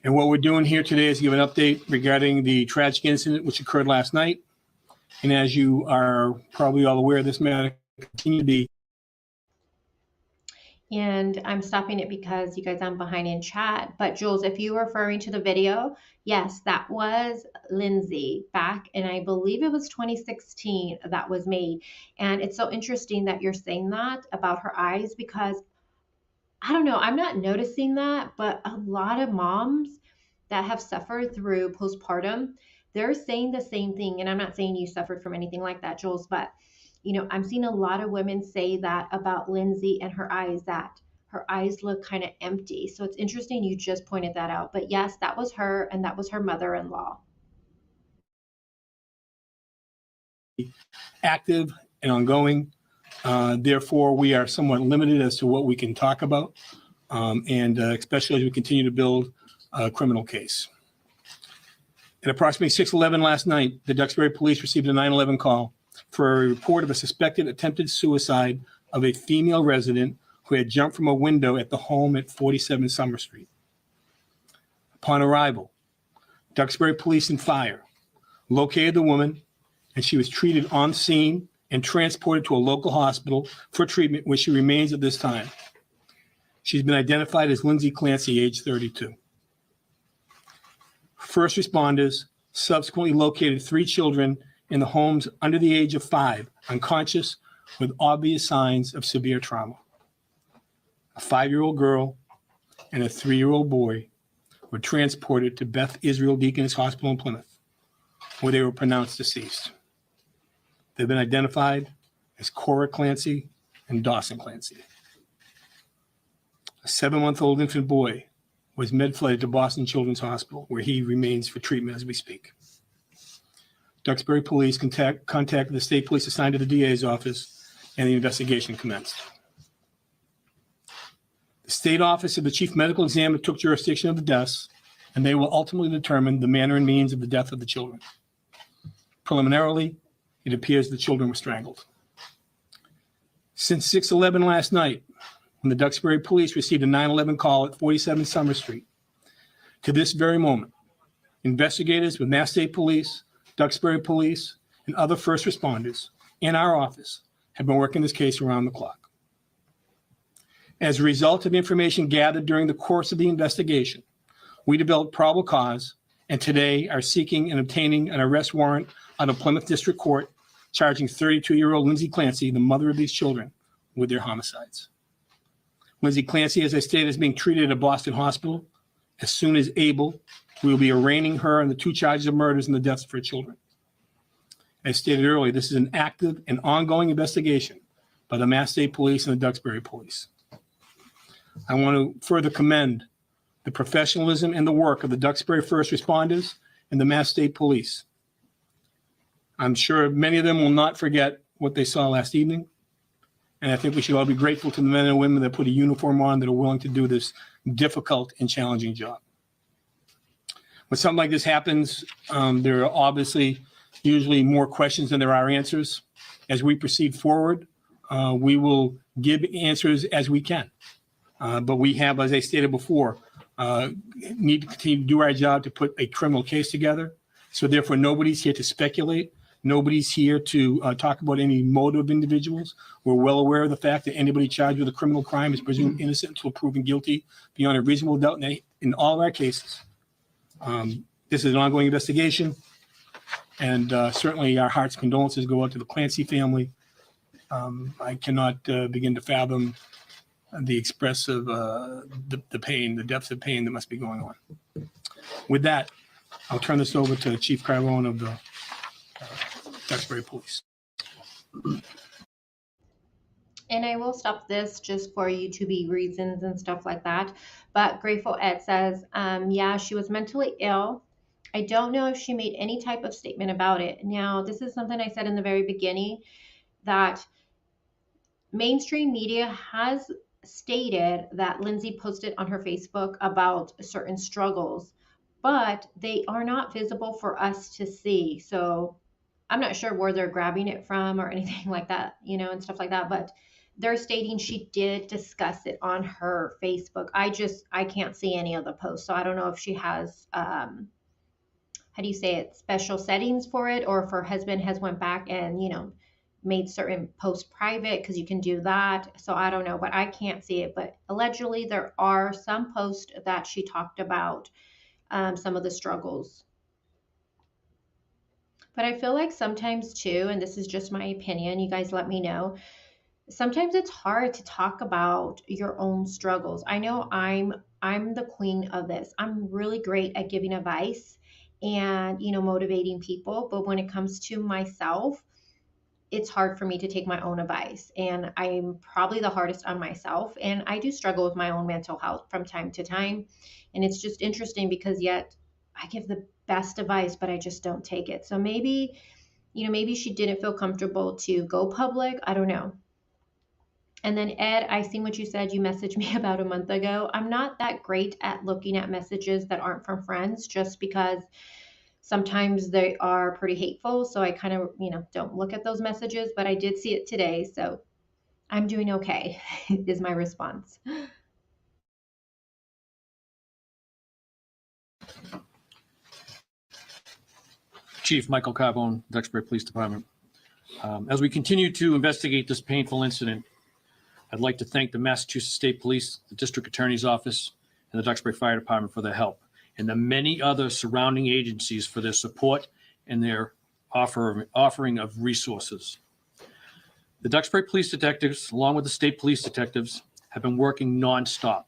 And what we're doing here today is give an update regarding the tragic incident which occurred last night. And as you are probably all aware, this matter continues to be. And I'm stopping it because you guys, I'm behind in chat. But Jules, if you were referring to the video, yes, that was Lindsay back, and I believe it was 2016 that was made. And it's so interesting that you're saying that about her eyes, because I don't know, I'm not noticing that, but a lot of moms that have suffered through postpartum, they're saying the same thing. And I'm not saying you suffered from anything like that, Jules, but you know, I'm seeing a lot of women say that about Lindsay and her eyes, that her eyes look kind of empty. So it's interesting you just pointed that out. But yes, that was her, and that was her mother-in-law. Active and ongoing. Therefore, we are somewhat limited as to what we can talk about, and especially as we continue to build a criminal case. At approximately 6:11 last night, the Duxbury Police received a 911 call for a report of a suspected attempted suicide of a female resident who had jumped from a window at the home at 47 Summer Street. Upon arrival, Duxbury Police and Fire located the woman, and she was treated on scene and transported to a local hospital for treatment, where she remains at this time. She's been identified as Lindsay Clancy, age 32. First responders subsequently located 3 children in the homes under the age of 5, unconscious with obvious signs of severe trauma. A 5-year-old girl and a 3-year-old boy were transported to Beth Israel Deaconess Hospital in Plymouth, where they were pronounced deceased. They've been identified as Cora Clancy and Dawson Clancy. A 7-month-old infant boy was med-flighted to Boston Children's Hospital, where he remains for treatment as we speak. Duxbury Police contacted the state police assigned to the DA's office, and the investigation commenced. The state office of the chief medical examiner took jurisdiction of the deaths, and they will ultimately determine the manner and means of the death of the children. Preliminarily, it appears the children were strangled. Since 6:11 last night, when the Duxbury Police received a 911 call at 47 Summer Street, to this very moment, investigators with Mass State Police, Duxbury Police, and other first responders in our office have been working this case around the clock. As a result of information gathered during the course of the investigation, we developed probable cause, and today are seeking and obtaining an arrest warrant out of Plymouth District Court, charging 32-year-old Lindsay Clancy, the mother of these children, with their homicides. Lindsay Clancy, as I stated, is being treated at a Boston hospital. As soon as able, we will be arraigning her on the 2 charges of murders and the deaths of her children. As stated earlier, this is an active and ongoing investigation by the Mass State Police and the Duxbury Police. I want to further commend the professionalism and the work of the Duxbury first responders and the Mass State Police. I'm sure many of them will not forget what they saw last evening. And I think we should all be grateful to the men and women that put a uniform on, that are willing to do this difficult and challenging job. When something like this happens, there are obviously usually more questions than there are answers. As we proceed forward, we will give answers as we can. But we have, as I stated before, need to continue to do our job to put a criminal case together. So therefore, nobody's here to speculate. Nobody's here to talk about any motive of individuals. We're well aware of the fact that anybody charged with a criminal crime is presumed innocent until proven guilty beyond a reasonable doubt in all of our cases. This is an ongoing investigation, and certainly our heart's condolences go out to the Clancy family. I cannot begin to fathom the expressive, the pain, the depths of pain that must be going on. With that, I'll turn this over to Chief Carbone of the Duxbury Police. And I will stop this just for YouTube reasons and stuff like that. But Grateful Ed says, yeah, she was mentally ill. I don't know if she made any type of statement about it. Now, this is something I said in the very beginning, that mainstream media has stated that Lindsay posted on her Facebook about certain struggles, but they are not visible for us to see. So I'm not sure where they're grabbing it from or anything like that, and stuff like that, but they're stating she did discuss it on her Facebook. I can't see any of the posts, so I don't know if she has how do you say it, special settings for it, or if her husband has went back and made certain posts private, because you can do that. So I don't know, but I can't see it. But allegedly there are some posts that she talked about some of the struggles. But I feel like sometimes too, and this is just my opinion, you guys let me know, sometimes it's hard to talk about your own struggles. I know I'm the queen of this. I'm really great at giving advice and motivating people, but when it comes to myself, it's hard for me to take my own advice, and I'm probably the hardest on myself, and I do struggle with my own mental health from time to time. And it's just interesting because yet I give the best advice, but I just don't take it. So maybe she didn't feel comfortable to go public. I don't know. And then Ed, I seen what you said. You messaged me about a month ago. I'm not that great at looking at messages that aren't from friends, just because sometimes they are pretty hateful. So I kind of, don't look at those messages, but I did see it today. So I'm doing okay, is my response. Chief Michael Carbone, Duxbury Police Department. As we continue to investigate this painful incident, I'd like to thank the Massachusetts State Police, the District Attorney's Office, and the Duxbury Fire Department for their help, and the many other surrounding agencies for their support and their offering of resources. The Duxbury Police Detectives, along with the State Police Detectives, have been working nonstop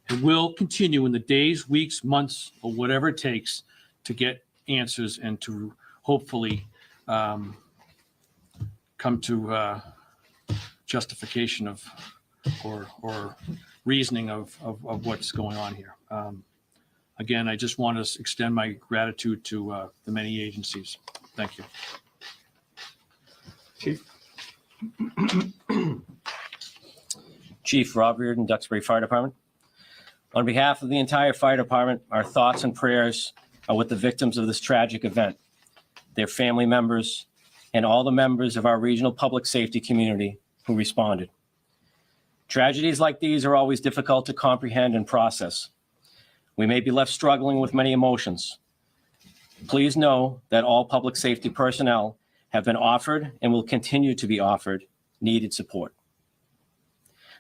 and will continue in the days, weeks, months, or whatever it takes to get answers and to hopefully come to justification of or reasoning of what's going on here. Again, I just want to extend my gratitude to the many agencies. Thank you. Chief. Chief Rob Reardon, Duxbury Fire Department. On behalf of the entire fire department, our thoughts and prayers are with the victims of this tragic event, their family members, and all the members of our regional public safety community who responded. Tragedies like these are always difficult to comprehend and process. We may be left struggling with many emotions. Please know that all public safety personnel have been offered and will continue to be offered needed support.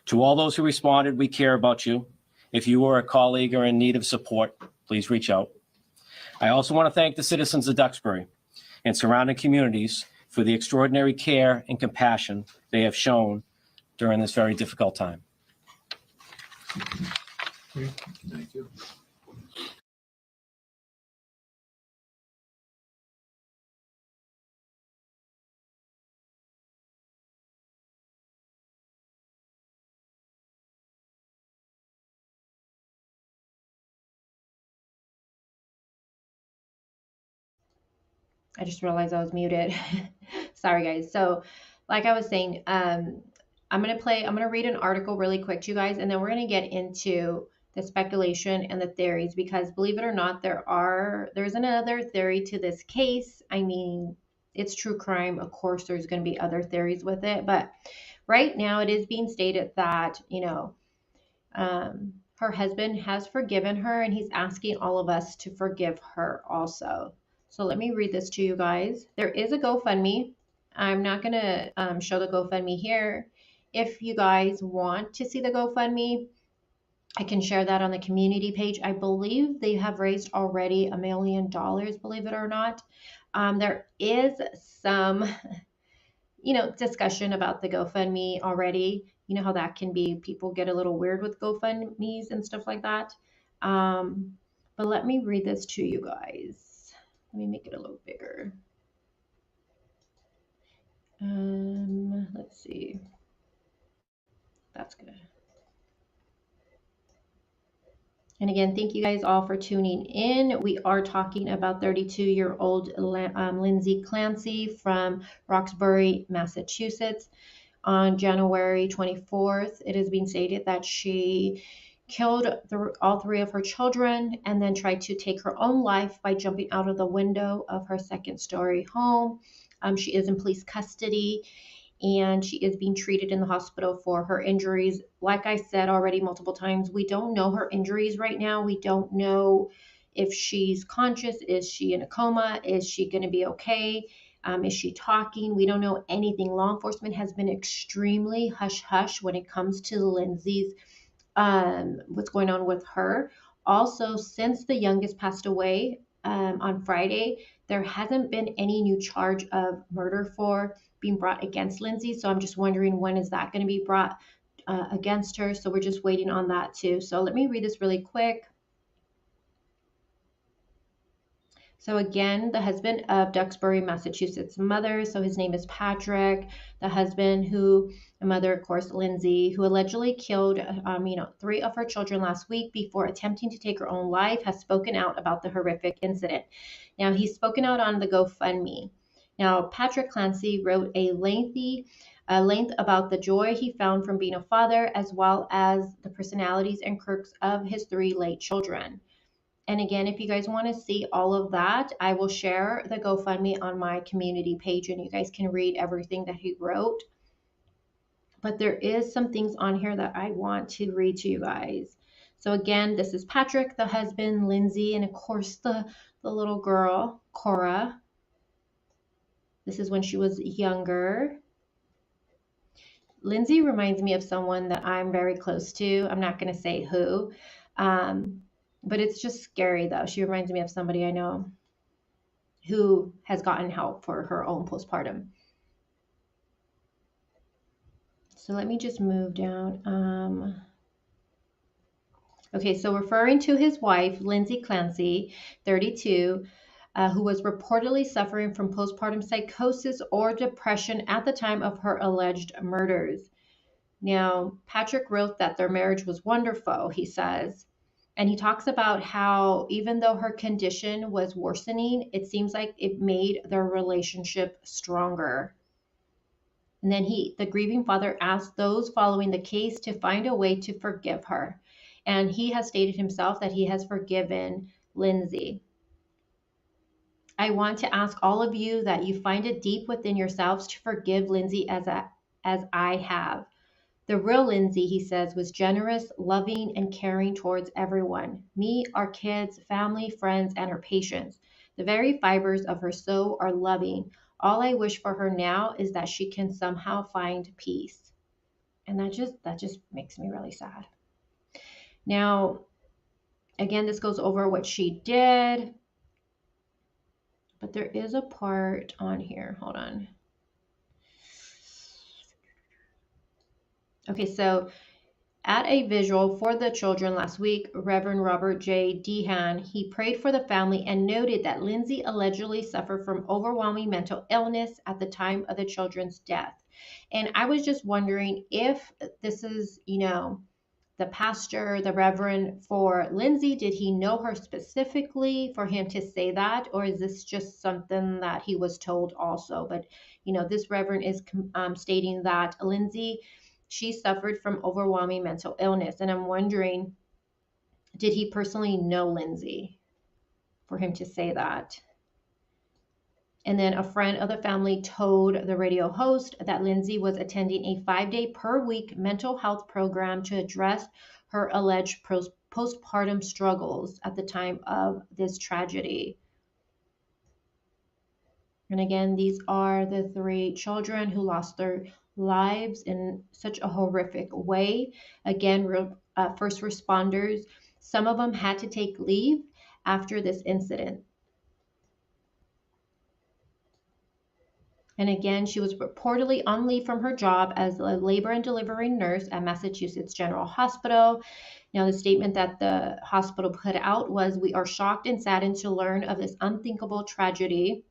To all those who responded, we care about you. If you or a colleague are in need of support, please reach out. I also want to thank the citizens of Duxbury and surrounding communities for the extraordinary care and compassion they have shown during this very difficult time. Thank you. I just realized I was muted. Sorry, guys. So, like I was saying, I'm gonna read an article really quick to you guys, and then we're gonna get into the speculation and the theories, because believe it or not, there's another theory to this case. I mean, it's true crime. Of course, there's gonna be other theories with it, but right now it is being stated that, her husband has forgiven her, and he's asking all of us to forgive her also. So let me read this to you guys. There is a GoFundMe. I'm not going to show the GoFundMe here. If you guys want to see the GoFundMe, I can share that on the community page. I believe they have raised already $1 million, believe it or not. There is some, discussion about the GoFundMe already. You know how that can be. People get a little weird with GoFundMes and stuff like that. But let me read this to you guys. Let me make it a little bigger. Let's see. That's good. And again, thank you guys all for tuning in. We are talking about 32-year-old Lindsay Clancy from Roxbury, Massachusetts. On January 24th, it has been stated that she killed all three of her children and then tried to take her own life by jumping out of the window of her second-story home. She is in police custody, and she is being treated in the hospital for her injuries. Like I said already multiple times, we don't know her injuries right now. We don't know if she's conscious. Is she in a coma? Is she going to be okay? Is she talking? We don't know anything. Law enforcement has been extremely hush-hush when it comes to Lindsay's, what's going on with her. Also, since the youngest passed away on Friday, there hasn't been any new charge of murder for being brought against Lindsay. So I'm just wondering, when is that going to be brought against her? So we're just waiting on that too. So let me read this really quick. So again, the husband of Duxbury, Massachusetts mother, so his name is Patrick, the husband the mother, of course, Lindsay, who allegedly killed, three of her children last week before attempting to take her own life, has spoken out about the horrific incident. Now, he's spoken out on the GoFundMe. Now, Patrick Clancy wrote a length about the joy he found from being a father, as well as the personalities and quirks of his three late children. And again, if you guys want to see all of that, I will share the GoFundMe on my community page, and you guys can read everything that he wrote. But there is some things on here that I want to read to you guys. So again, this is Patrick, the husband, Lindsay, and of course the little girl, Cora. This is when she was younger. Lindsay reminds me of someone that I'm very close to. I'm not going to say who. But it's just scary, though. She reminds me of somebody I know who has gotten help for her own postpartum. So let me just move down. Okay, so referring to his wife, Lindsay Clancy, 32, who was reportedly suffering from postpartum psychosis or depression at the time of her alleged murders. Now, Patrick wrote that their marriage was wonderful, he says. And he talks about how even though her condition was worsening, it seems like it made their relationship stronger. And then the grieving father asked those following the case to find a way to forgive her. And he has stated himself that he has forgiven Lindsay. I want to ask all of you that you find it deep within yourselves to forgive Lindsay as I have. The real Lindsay, he says, was generous, loving, and caring towards everyone. Me, our kids, family, friends, and her patients. The very fibers of her soul are loving. All I wish for her now is that she can somehow find peace. And that just makes me really sad. Now, again, this goes over what she did. But there is a part on here. Hold on. Okay, so at a visual for the children last week, Reverend Robert J. Dehan, he prayed for the family and noted that Lindsay allegedly suffered from overwhelming mental illness at the time of the children's death. And I was just wondering if this is, the pastor, the reverend for Lindsay, did he know her specifically for him to say that? Or is this just something that he was told also? But, this reverend is stating that Lindsay, she suffered from overwhelming mental illness. And I'm wondering, did he personally know Lindsay for him to say that? And then a friend of the family told the radio host that Lindsay was attending a 5-day per week mental health program to address her alleged postpartum struggles at the time of this tragedy. And again, these are the three children who lost their lives in such a horrific way. Again, first responders, some of them had to take leave after this incident. And again, she was reportedly on leave from her job as a labor and delivery nurse at Massachusetts General Hospital. Now, the statement that the hospital put out was, "We are shocked and saddened to learn of this unthinkable tragedy."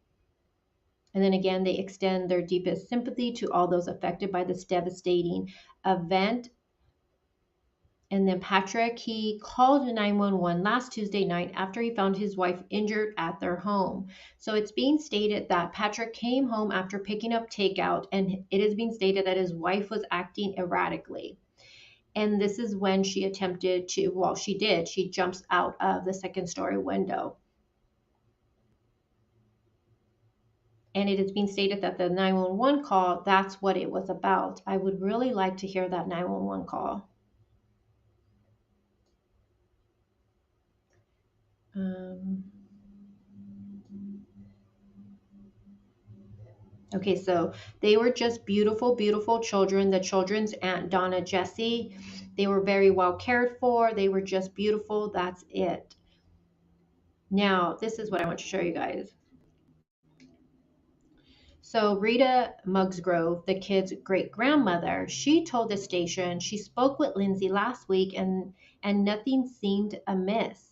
And then again, they extend their deepest sympathy to all those affected by this devastating event. And then Patrick, he called 911 last Tuesday night after he found his wife injured at their home. So it's being stated that Patrick came home after picking up takeout, and it is being stated that his wife was acting erratically. And this is when she attempted to, well, she did, she jumps out of the second story window. And it is being stated that the 911 call, that's what it was about. I would really like to hear that 911 call. Okay, so they were just beautiful, beautiful children. The children's aunt, Donna Jessie, they were very well cared for. They were just beautiful. That's it. Now, this is what I want to show you guys. So Rita Mugsgrove, the kid's great-grandmother, she told the station she spoke with Lindsay last week and nothing seemed amiss.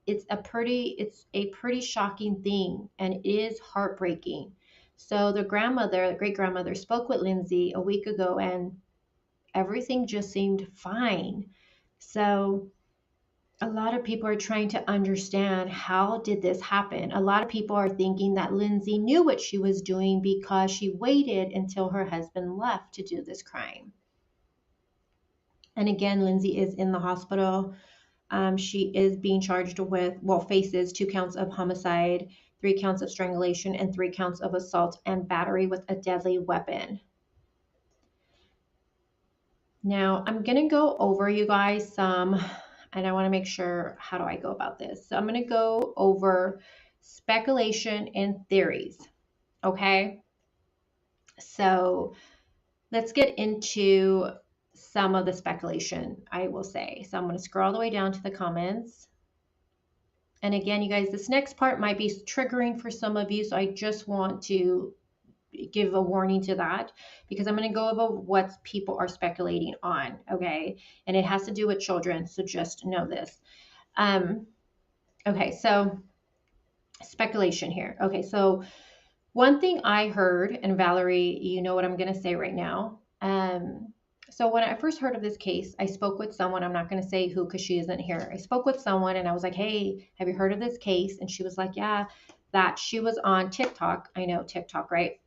It's a pretty shocking thing, and it is heartbreaking. So the great-grandmother spoke with Lindsay a week ago, and everything just seemed fine. So a lot of people are trying to understand, how did this happen? A lot of people are thinking that Lindsay knew what she was doing because she waited until her husband left to do this crime. And again, Lindsay is in the hospital. She is being charged with, well, faces 2 counts of homicide, 3 counts of strangulation, and 3 counts of assault and battery with a deadly weapon. Now, I'm going to go over, you guys, some, and I want to make sure, how do I go about this? So I'm going to go over speculation and theories, okay? So let's get into some of the speculation, I will say. So I'm going to scroll all the way down to the comments. And again, you guys, this next part might be triggering for some of you, so I just want to give a warning to that, because I'm going to go over what people are speculating on, okay? And it has to do with children, so just know this. Okay, so speculation here. Okay, so one thing I heard, and Valerie, you know what I'm going to say right now. So when I first heard of this case, I spoke with someone. I'm not going to say who because she isn't here. I spoke with someone and I was like, hey, have you heard of this case? And she was like, yeah, that she was on TikTok. I know TikTok, right?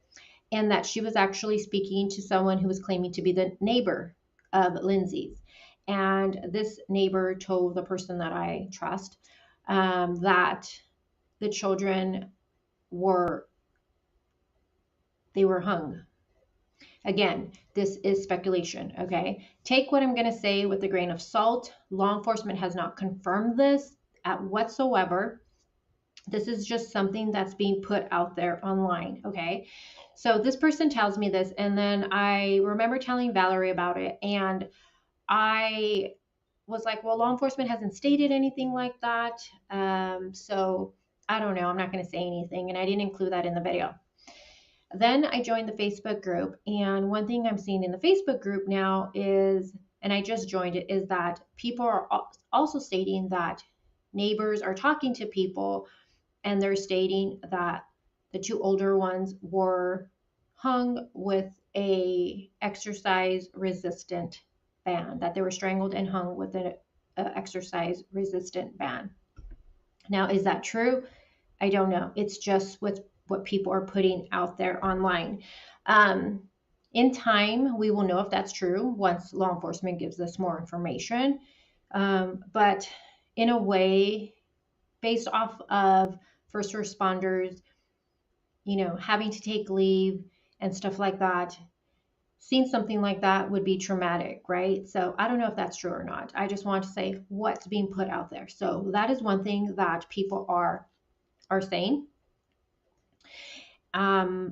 And that she was actually speaking to someone who was claiming to be the neighbor of Lindsay's. And this neighbor told the person that I trust that the children were hung. Again, this is speculation, okay? Take what I'm going to say with a grain of salt. Law enforcement has not confirmed this whatsoever. This is just something that's being put out there online, okay? So this person tells me this, and then I remember telling Valerie about it, and I was like, well, law enforcement hasn't stated anything like that. So I don't know. I'm not going to say anything, and I didn't include that in the video. Then I joined the Facebook group, and one thing I'm seeing in the Facebook group now is, and I just joined it, is that people are also stating that neighbors are talking to people, and they're stating that the 2 older ones were hung with a exercise resistant band, that they were strangled and hung with an exercise resistant band. Now, is that true? I don't know. It's just what people are putting out there online. In time, we will know if that's true once law enforcement gives us more information. But in a way, based off of first responders, you know, having to take leave and stuff like that, seeing something like that would be traumatic, right? So I don't know if that's true or not. I just want to say what's being put out there. So that is one thing that people are saying.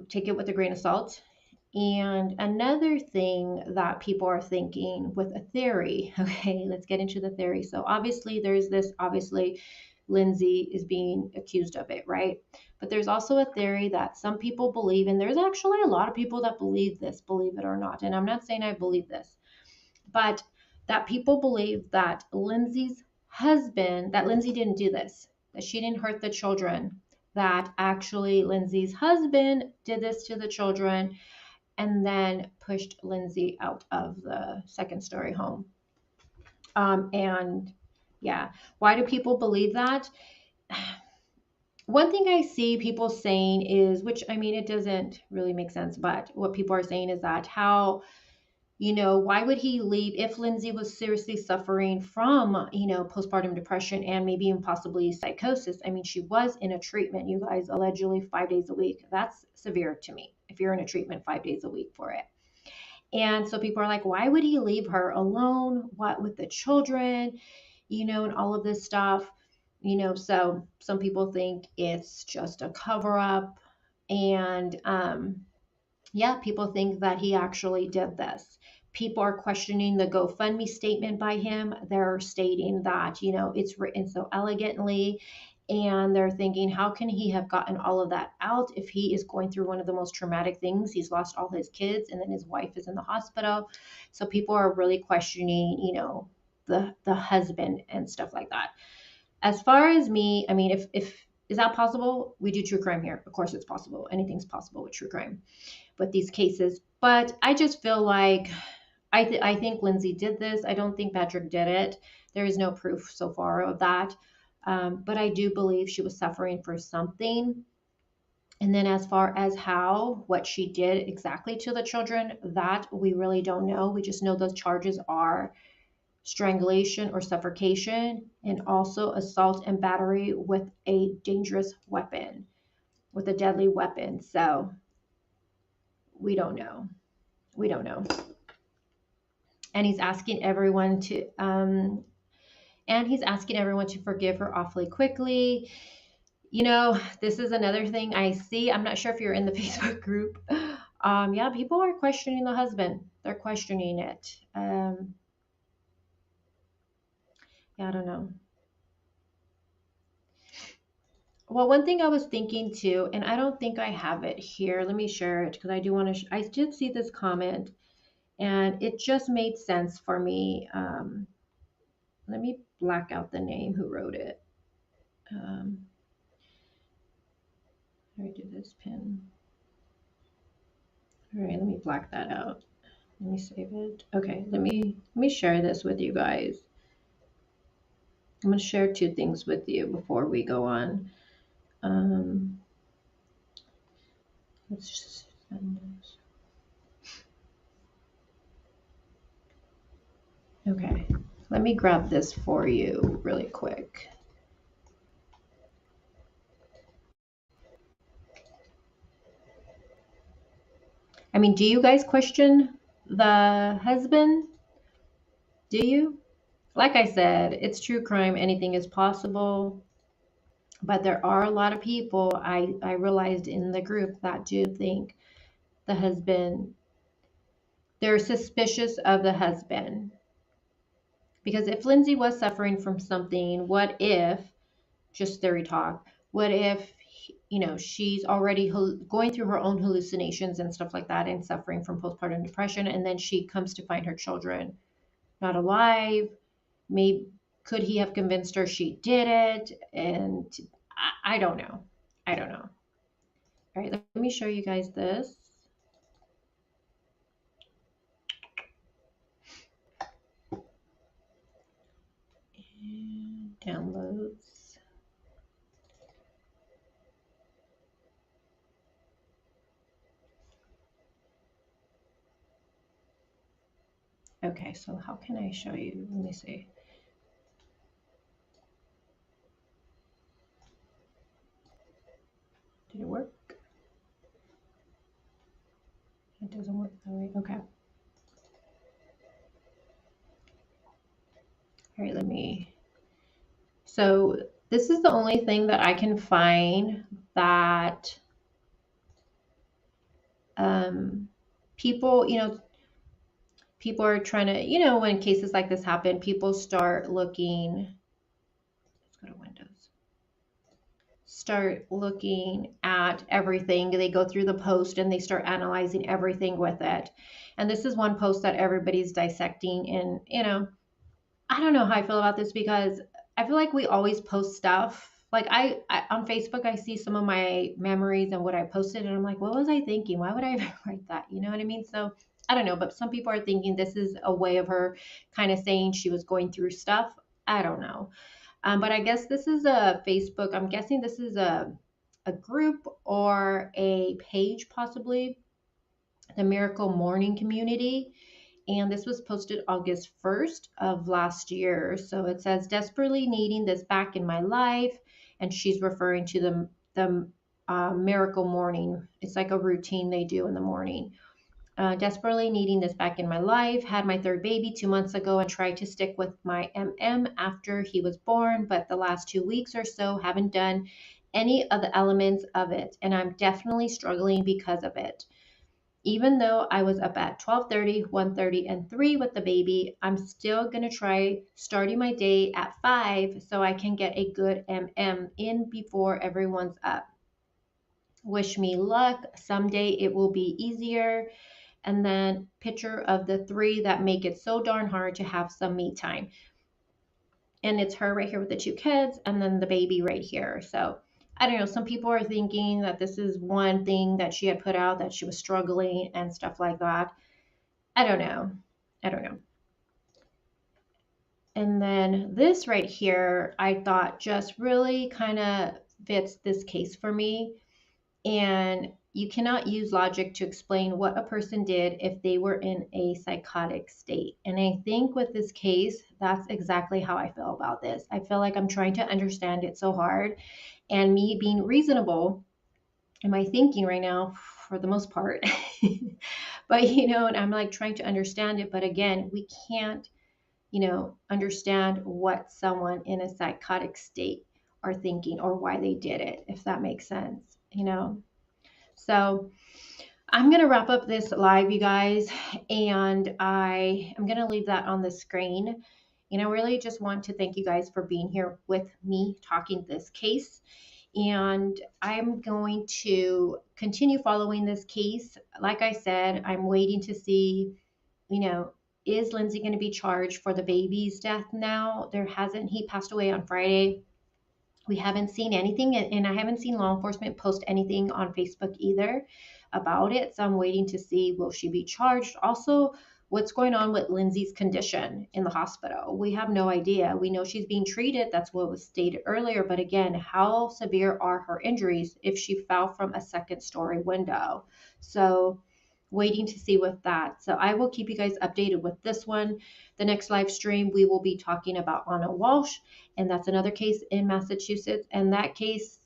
Take it with a grain of salt. And another thing that people are thinking with a theory, okay, let's get into the theory. So obviously Lindsay is being accused of it, right? But there's also a theory that some people believe, and there's actually a lot of people that believe this, believe it or not. And I'm not saying I believe this, but that people believe that Lindsay's husband, that Lindsay didn't do this, that she didn't hurt the children, that actually Lindsay's husband did this to the children and then pushed Lindsay out of the second story home. And yeah, why do people believe that? One thing I see people saying is, which I mean, it doesn't really make sense, but what people are saying is that how, why would he leave if Lindsay was seriously suffering from, postpartum depression and maybe even possibly psychosis? I mean, she was in a treatment, you guys, allegedly 5 days a week. That's severe to me if you're in a treatment 5 days a week for it. And so people are like, why would he leave her alone? What with the children, and all of this stuff, so some people think it's just a cover up. And yeah, people think that he actually did this. People are questioning the GoFundMe statement by him. They're stating that, it's written so elegantly. And they're thinking, how can he have gotten all of that out if he is going through one of the most traumatic things? He's lost all his kids, and then his wife is in the hospital. So people are really questioning, the husband and stuff like that. As far as me, I mean, if is that possible? We do true crime here. Of course it's possible. Anything's possible with true crime, with these cases. But I just feel like I think Lindsay did this. I don't think Patrick did it. There is no proof so far of that. But I do believe she was suffering for something. And then as far as what she did exactly to the children, that we really don't know. We just know those charges are strangulation or suffocation, and also assault and battery with a dangerous weapon, with a deadly weapon. So we don't know. We don't know. And he's asking everyone to forgive her awfully quickly. This is another thing I see. I'm not sure if you're in the Facebook group. Yeah, people are questioning the husband. They're questioning it. Yeah, I don't know. Well, one thing I was thinking too, and I don't think I have it here. Let me share it because I do want to. I did see this comment, and it just made sense for me. Let me black out the name who wrote it. Let me do this pin. All right, let me black that out. Let me save it. Okay, let me share this with you guys. I'm going to share two things with you before we go on. Let's just send this. Okay, let me grab this for you really quick. I mean, do you guys question the husband? Do you? Like I said, it's true crime. Anything is possible. But there are a lot of people I realized in the group that do think the husband, they're suspicious of the husband. Because if Lindsay was suffering from something, what if, just theory talk, what if, she's already going through her own hallucinations and stuff like that and suffering from postpartum depression, and then she comes to find her children not alive? Maybe could he have convinced her she did it? And I don't know. I don't know. All right, let me show you guys this. And downloads. Okay, so how can I show you? Let me see. Did it work? It doesn't work that way. Okay. All right, so this is the only thing that I can find that people, people are trying to, when cases like this happen, people start looking, let's go to Windows, start looking at everything. They go through the post and they start analyzing everything with it. And this is one post that everybody's dissecting. And, I don't know how I feel about this, because I feel like we always post stuff like I on Facebook, I see some of my memories and what I posted, and I'm like, what was I thinking? Why would I even write that? You know what I mean? So I don't know, but some people are thinking this is a way of her kind of saying she was going through stuff. I don't know. But I guess this is a Facebook. I'm guessing this is a group or a page, possibly the Miracle Morning Community. And this was posted August 1st of last year. So it says, desperately needing this back in my life. And she's referring to the Miracle Morning. It's like a routine they do in the morning. Desperately needing this back in my life. Had my third baby 2 months ago and tried to stick with my after he was born, but the last 2 weeks or so haven't done any of the elements of it. And I'm definitely struggling because of it. Even though I was up at 12:30, 1:30, and 3 with the baby, I'm still going to try starting my day at 5 so I can get a good in before everyone's up. Wish me luck. Someday it will be easier. And then picture of the 3 that make it so darn hard to have some me time. And it's her right here with the 2 kids and then the baby right here. So I don't know, some people are thinking that this is one thing that she had put out, that she was struggling and stuff like that. I don't know. And then this right here, I thought just really kind of fits this case for me. And you cannot use logic to explain what a person did if they were in a psychotic state. And I think with this case, that's exactly how I feel about this. I feel like I'm trying to understand it so hard, and me being reasonable in my thinking right now for the most part. But, and I'm like trying to understand it. But again, we can't, understand what someone in a psychotic state are thinking or why they did it, if that makes sense, So I'm going to wrap up this live, you guys, and I am going to leave that on the screen. And I really just want to thank you guys for being here with me talking this case. And I'm going to continue following this case. Like I said, I'm waiting to see, is Lindsay going to be charged for the baby's death now? He passed away on Friday. We haven't seen anything, and I haven't seen law enforcement post anything on Facebook either about it. So I'm waiting to see, will she be charged? Also, what's going on with Lindsay's condition in the hospital? We have no idea. We know she's being treated. That's what was stated earlier. But again, how severe are her injuries if she fell from a second-story window? So waiting to see with that. So I will keep you guys updated with this one. The next live stream, we will be talking about Anna Walsh, and that's another case in Massachusetts. And that case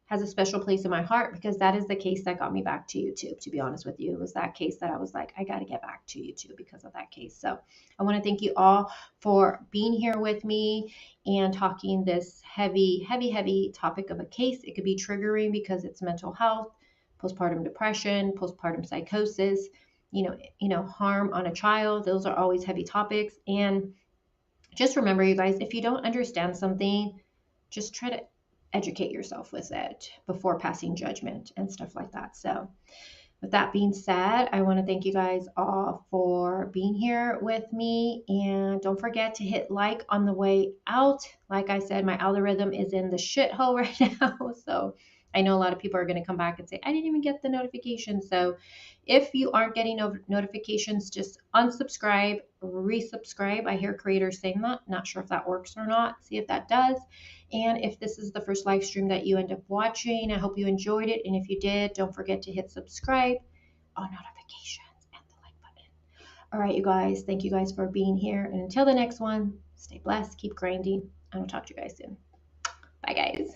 has a special place in my heart because that is the case that got me back to YouTube, to be honest with you. It was that case that I was like, I got to get back to YouTube because of that case. So I want to thank you all for being here with me and talking this heavy, heavy, heavy topic of a case. It could be triggering because it's mental health, postpartum depression, postpartum psychosis, harm on a child. Those are always heavy topics. And just remember, you guys, if you don't understand something, just try to educate yourself with it before passing judgment and stuff like that. So with that being said, I want to thank you guys all for being here with me. And don't forget to hit like on the way out. Like I said, my algorithm is in the shithole right now. So I know a lot of people are going to come back and say, I didn't even get the notification. So if you aren't getting notifications, just unsubscribe, resubscribe. I hear creators saying that. Not sure if that works or not. See if that does. And if this is the first live stream that you end up watching, I hope you enjoyed it. And if you did, don't forget to hit subscribe on notifications and the like button. All right, you guys. Thank you guys for being here. And until the next one, stay blessed, keep grinding, and I'll talk to you guys soon. Bye, guys.